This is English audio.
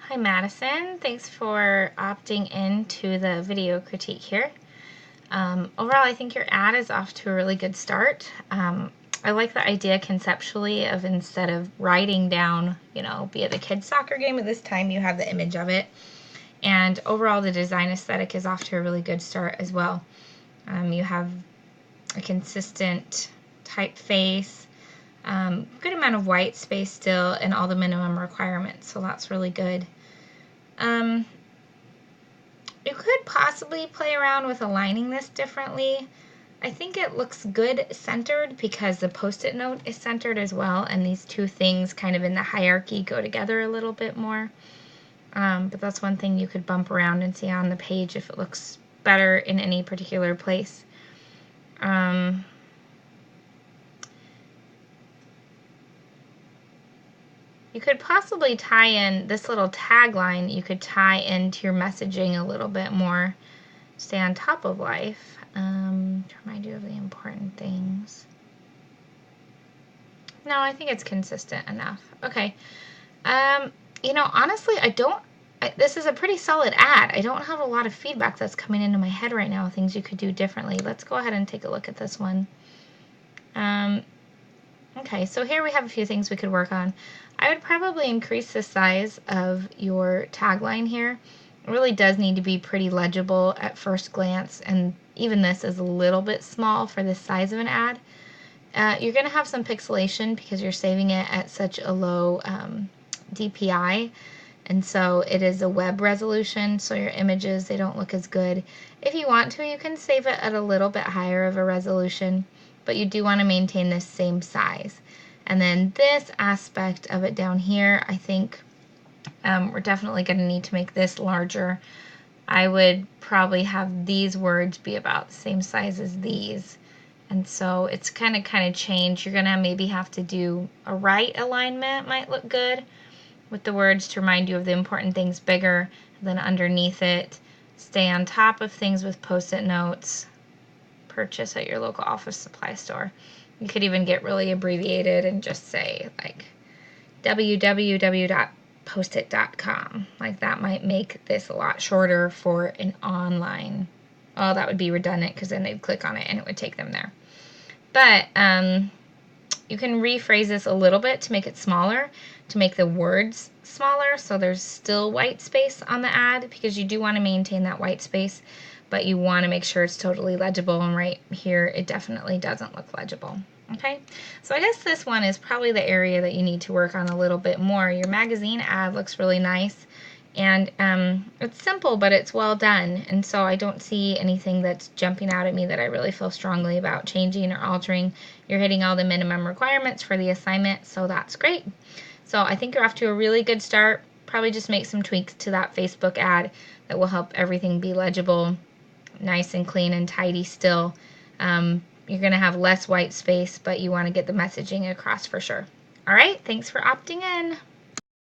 Hi Madison, thanks for opting into the video critique here. Overall, I think your ad is off to a really good start. I like the idea conceptually of instead of writing down, be at the kids' soccer game at this time, you have the image of it. And overall, the design aesthetic is off to a really good start as well. You have a consistent typeface, good amount of white space still, and all the minimum requirements, so that's really good. You could possibly play around with aligning this differently. I think it looks good centered because the post-it note is centered as well, and these two things kind of in the hierarchy go together a little bit more. But that's one thing you could bump around and see on the page if it looks better in any particular place. You could possibly tie in this little tagline, you could tie into your messaging a little bit more. Stay on top of life. To remind you of the important things. No, I think it's consistent enough. Okay. Honestly, this is a pretty solid ad. I don't have a lot of feedback that's coming into my head right now, things you could do differently. Let's go ahead and take a look at this one. Okay, so here we have a few things we could work on. I would probably increase the size of your tagline here. It really does need to be pretty legible at first glance, and even this is a little bit small for this size of an ad. You're going to have some pixelation because you're saving it at such a low DPI, and so it is a web resolution, so your images, they don't look as good. If you want to, you can save it at a little bit higher of a resolution, but you do want to maintain this same size. And then this aspect of it down here, I think we're definitely going to need to make this larger. I would probably have these words be about the same size as these. And so it's kind of change. You're going to maybe have to do a right alignment, might look good, with the words to remind you of the important things bigger. And then underneath it, stay on top of things with post-it notes. Purchase at your local office supply store. You could even get really abbreviated and just say like www.postit.com. Like that might make this a lot shorter for an online. Oh, that would be redundant because then they'd click on it and it would take them there. But you can rephrase this a little bit to make it smaller, to make the words smaller so there's still white space on the ad, because you do want to maintain that white space, but you want to make sure it's totally legible, and right here it definitely doesn't look legible. Okay, so I guess this one is probably the area that you need to work on a little bit more. Your magazine ad looks really nice, and it's simple, but it's well done, and so I don't see anything that's jumping out at me that I really feel strongly about changing or altering. You're hitting all the minimum requirements for the assignment, so that's great. So I think you're off to a really good start. Probably just make some tweaks to that Facebook ad that will help everything be legible, nice and clean and tidy still. You're going to have less white space, but you want to get the messaging across for sure. All right, thanks for opting in.